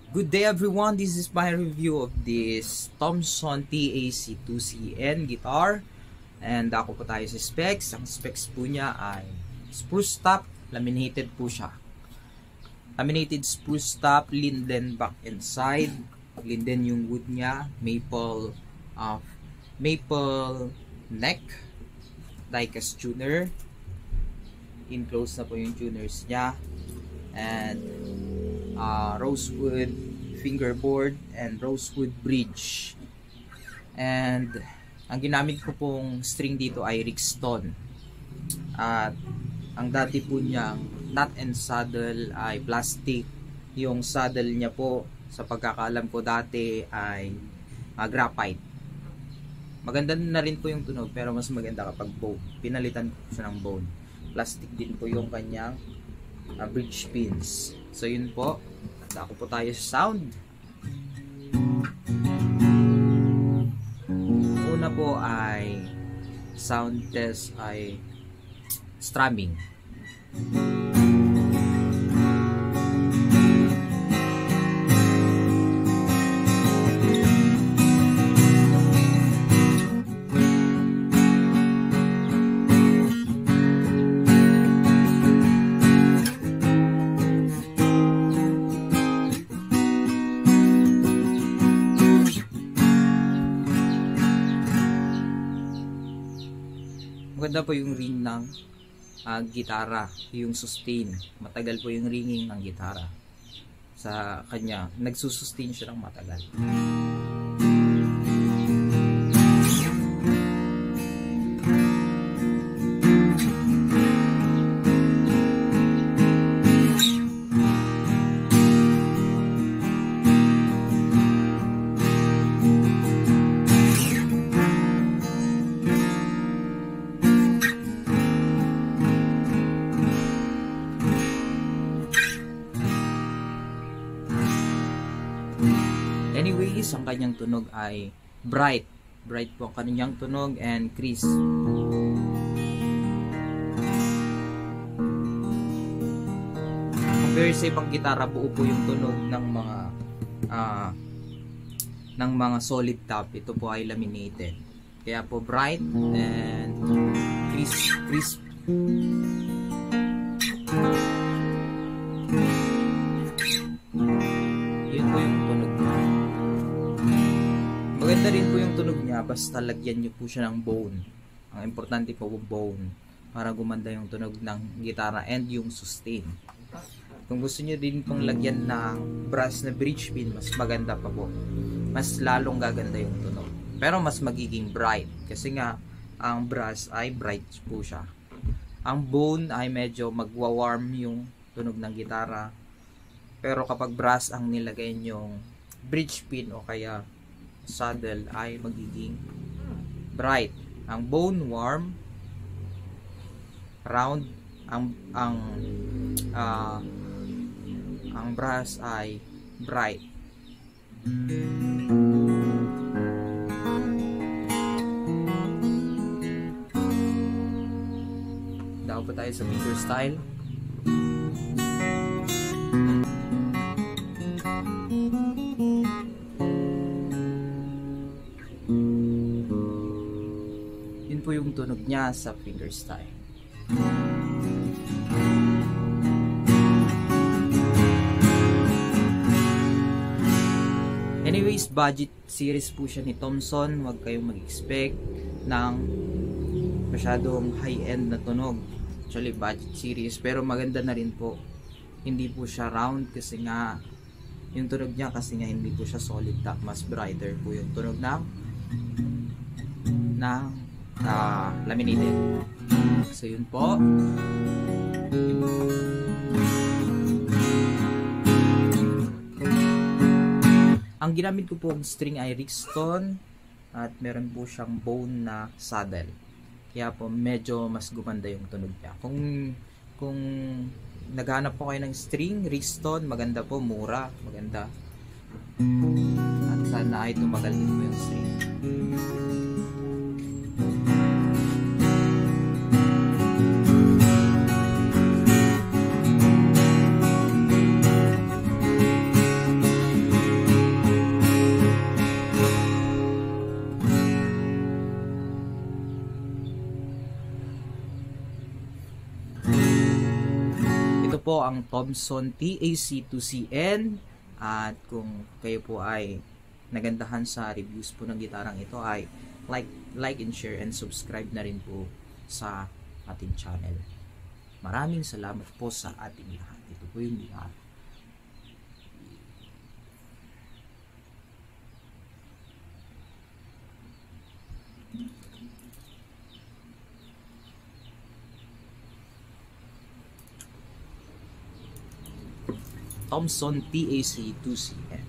Good day everyone, this is my review of this Thomson TAC2CN guitar. And ako po tayo sa specs. Ang specs po niya ay spruce top, laminated po siya. Laminated spruce top, linden back and side. Linden yung wood niya, maple neck, diecast tuner. In-close na po yung tuners niya. And rosewood fingerboard and rosewood bridge. And ang ginamit ko pong string dito ay Rixton. At ang dati po niyang nut and saddle ay plastic. Yung saddle niya po sa pagkakaalam ko dati ay graphite. Maganda na rin po yung tunog, pero mas maganda kapag bone. Pinalitan ko siya ng bone. Plastic din po yung kanyang bridge pins. So yun po, dako po tayo sa sound. Una po ay sound test ay strumming. Maganda po yung ring ng gitara, yung sustain. Matagal po yung ringing ng gitara sa kanya. Nagsusustain siya ng matagal. Anyways, ang kanyang tunog ay bright. Bright po ang kanyang tunog and crisp. Compare sa ibang gitara, buo po yung tunog ng mga solid top. Ito po ay laminated. Kaya po bright and crisp. Yun po yung tunog niya. Maganda rin po yung tunog niya, basta lagyan nyo po siya ng bone. Ang importante po bone para gumanda yung tunog ng gitara and yung sustain. Kung gusto nyo din pong lagyan ng brass na bridge pin, mas maganda pa po. Mas lalong gaganda yung tunog. Pero mas magiging bright kasi nga ang brass ay bright po siya. Ang bone ay medyo magwa-warm yung tunog ng gitara. Pero kapag brass ang nilagay nyong bridge pin o kaya saddle ay magiging bright. Ang bone warm, round, ang brass ay bright. Daw pa tayo sa finger style. Yun po yung tunog niya sa fingerstyle. Anyways, budget series po siya ni Thomson. Huwag kayong mag-expect ng masyadong high-end na tunog. Actually, budget series. Pero maganda na rin po. Hindi po siya round kasi nga yung tunog niya kasi nga hindi po siya solid top. Mas brighter po yung tunog ng laminated. So yun po. Ang ginamit ko po ang string ay Rixton at meron po siyang bone na saddle. Kaya po medyo mas gumanda yung tunog niya. Kung naghanap po kayo ng string, Rixton, maganda po, mura, maganda. At sana ay tumagal din po yung string. Ito po ang Thompson TAC2CN, at kung kayo po ay nagandahan sa reviews po ng gitarang ito ay like and share and subscribe na rin po sa ating channel. Maraming salamat po sa ating lahat. Ito po yung gitara. Thompson TAC2CN.